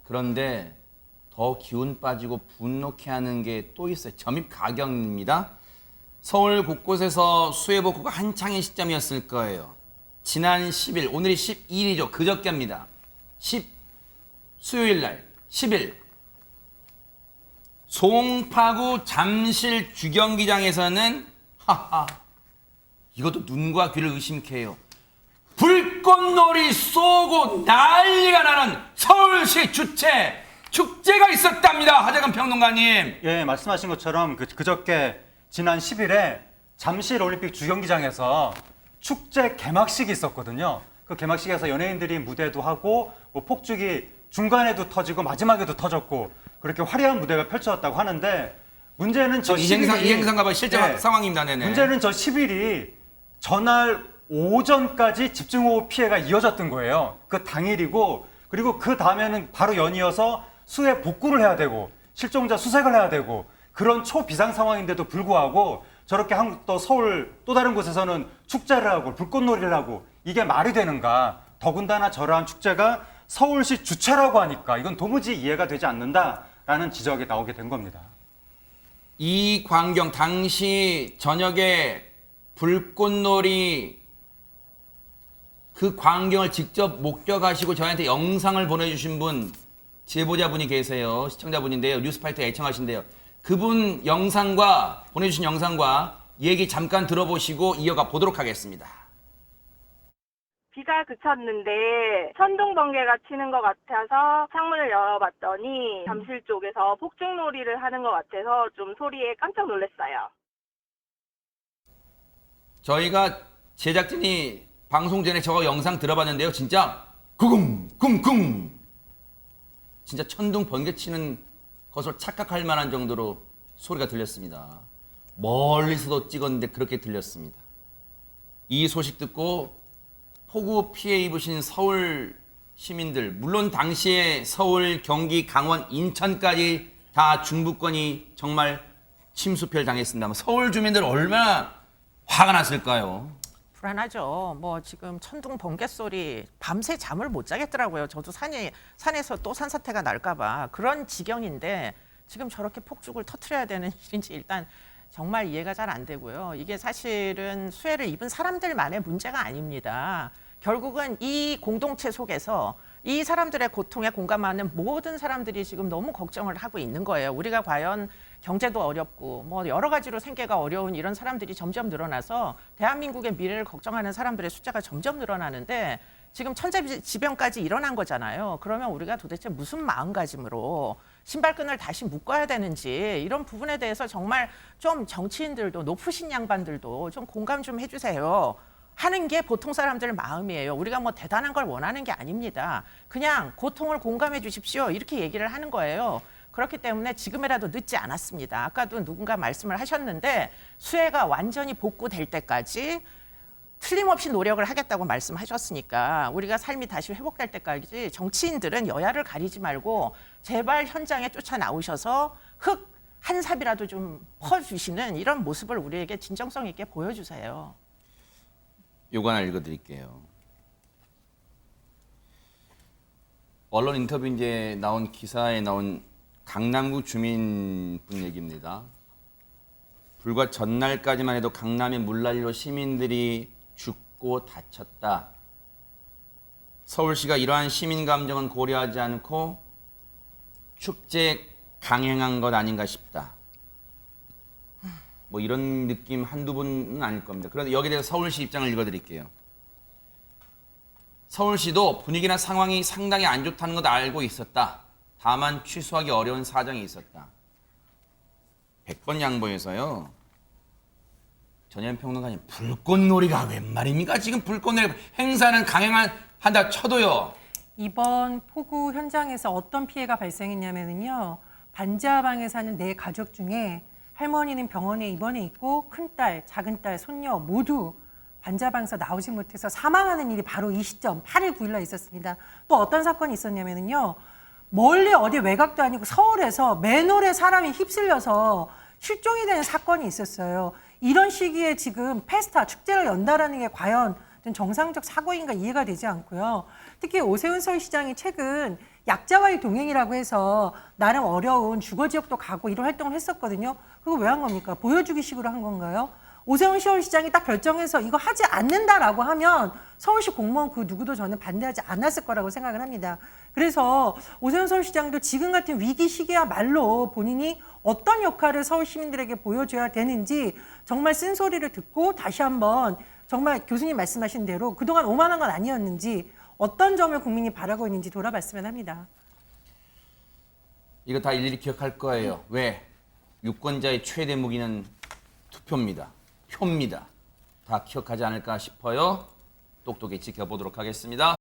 그런데 더 기운 빠지고 분노케 하는 게 또 있어요. 점입 가격입니다. 서울 곳곳에서 수해 복구가 한창의 시점이었을 거예요. 지난 10일, 오늘이 12일이죠. 그저께입니다. 수요일 날 10일 송파구 잠실 주경기장에서는 이것도 눈과 귀를 의심케 해요. 불꽃놀이 쏘고 난리가 나는 서울시 축제가 있었답니다. 하재근 평론가님. 예, 말씀하신 것처럼 그저께 지난 10일에 잠실 올림픽 주경기장에서 축제 개막식이 있었거든요. 그 개막식에서 연예인들이 무대도 하고 뭐 폭죽이 중간에도 터지고 마지막에도 터졌고 그렇게 화려한 무대가 펼쳐졌다고 하는데 문제는 저 10일이 이 행사가 봐 실제 상황입니다. 네네. 문제는 저 10일이 전날 오전까지 집중호우 피해가 이어졌던 거예요. 그 당일이고 그리고 그 다음에는 바로 연이어서 수해 복구를 해야 되고 실종자 수색을 해야 되고 그런 초비상 상황인데도 불구하고 저렇게 또 서울 또 다른 곳에서는 축제를 하고 불꽃놀이를 하고 이게 말이 되는가. 더군다나 저러한 축제가 서울시 주최라고 하니까 이건 도무지 이해가 되지 않는다라는 지적이 나오게 된 겁니다. 이 광경 당시 저녁에 불꽃놀이 그 광경을 직접 목격하시고 저희한테 영상을 보내주신 분 제보자분이 계세요. 시청자분인데요. 뉴스파이터 애청하신대요. 그분 영상과 보내주신 영상과 얘기 잠깐 들어보시고 이어가 보도록 하겠습니다. 비가 그쳤는데 천둥 번개가 치는 것 같아서 창문을 열어봤더니 잠실 쪽에서 폭죽놀이를 하는 것 같아서 좀 소리에 깜짝 놀랐어요. 저희가 제작진이 방송 전에 저거 영상 들어봤는데요. 진짜 쿵쿵쿵쿵 진짜 천둥 번개 치는 것으로 착각할 만한 정도로 소리가 들렸습니다. 멀리서도 찍었는데 그렇게 들렸습니다. 이 소식 듣고 폭우 피해 입으신 서울 시민들, 물론 당시에 서울, 경기, 강원, 인천까지 다 중부권이 정말 침수피해를 당했습니다만 서울 주민들 얼마나 화가 났을까요? 불안하죠. 뭐 지금 천둥 번개 소리 밤새 잠을 못 자겠더라고요. 저도 산에서 또 산사태가 날까봐 그런 지경인데 지금 저렇게 폭죽을 터트려야 되는 일인지 일단 정말 이해가 잘 안 되고요. 이게 사실은 수해를 입은 사람들만의 문제가 아닙니다. 결국은 이 공동체 속에서 이 사람들의 고통에 공감하는 모든 사람들이 지금 너무 걱정을 하고 있는 거예요. 우리가 과연 경제도 어렵고 뭐 여러 가지로 생계가 어려운 이런 사람들이 점점 늘어나서 대한민국의 미래를 걱정하는 사람들의 숫자가 점점 늘어나는데 지금 천재지변까지 일어난 거잖아요. 그러면 우리가 도대체 무슨 마음가짐으로 신발끈을 다시 묶어야 되는지 이런 부분에 대해서 정말 좀 정치인들도 높으신 양반들도 좀 공감 좀 해주세요. 하는 게 보통 사람들 마음이에요. 우리가 뭐 대단한 걸 원하는 게 아닙니다. 그냥 고통을 공감해 주십시오. 이렇게 얘기를 하는 거예요. 그렇기 때문에 지금이라도 늦지 않았습니다. 아까도 누군가 말씀을 하셨는데 수해가 완전히 복구될 때까지 틀림없이 노력을 하겠다고 말씀하셨으니까 우리가 삶이 다시 회복될 때까지 정치인들은 여야를 가리지 말고 제발 현장에 쫓아 나오셔서 흙 한 삽이라도 좀 퍼주시는 이런 모습을 우리에게 진정성 있게 보여주세요. 요거 하나 읽어드릴게요. 언론 인터뷰 이제 나온 기사에 나온 강남구 주민분 얘기입니다. 불과 전날까지만 해도 강남의 물난리로 시민들이 죽고 다쳤다. 서울시가 이러한 시민 감정은 고려하지 않고 축제 강행한 것 아닌가 싶다. 뭐 이런 느낌 한두 분은 아닐 겁니다. 그런데 여기에 대해서 서울시 입장을 읽어드릴게요. 서울시도 분위기나 상황이 상당히 안 좋다는 것 알고 있었다. 다만 취소하기 어려운 사정이 있었다. 100번 양보해서요. 전현 평론가님, 불꽃놀이가 웬 말입니까? 지금 불꽃놀이 행사는 강행한다 쳐도요. 이번 폭우 현장에서 어떤 피해가 발생했냐면요. 반지하방에 사는 네 가족 중에 할머니는 병원에 입원해 있고 큰딸, 작은딸, 손녀 모두 반지하방에서 나오지 못해서 사망하는 일이 바로 이 시점 8일 9일날 있었습니다. 또 어떤 사건이 있었냐면요. 멀리 어디 외곽도 아니고 서울에서 맨홀에 사람이 휩쓸려서 실종이 되는 사건이 있었어요. 이런 시기에 지금 페스타 축제를 연다라는 게 과연 정상적 사고인가 이해가 되지 않고요. 특히 오세훈 서울시장이 최근 약자와의 동행이라고 해서 나름 어려운 주거 지역도 가고 이런 활동을 했었거든요. 그거 왜 한 겁니까? 보여주기 식으로 한 건가요? 오세훈 서울시장이 딱 결정해서 이거 하지 않는다라고 하면 서울시 공무원 그 누구도 저는 반대하지 않았을 거라고 생각을 합니다. 그래서 오세훈 서울시장도 지금 같은 위기 시기야말로 본인이 어떤 역할을 서울 시민들에게 보여줘야 되는지 정말 쓴소리를 듣고 다시 한번 정말 교수님 말씀하신 대로 그동안 오만한 건 아니었는지 어떤 점을 국민이 바라고 있는지 돌아봤으면 합니다. 이거 다 일일이 기억할 거예요. 왜? 유권자의 최대 무기는 투표입니다. 표입니다. 다 기억하지 않을까 싶어요. 똑똑히 지켜보도록 하겠습니다.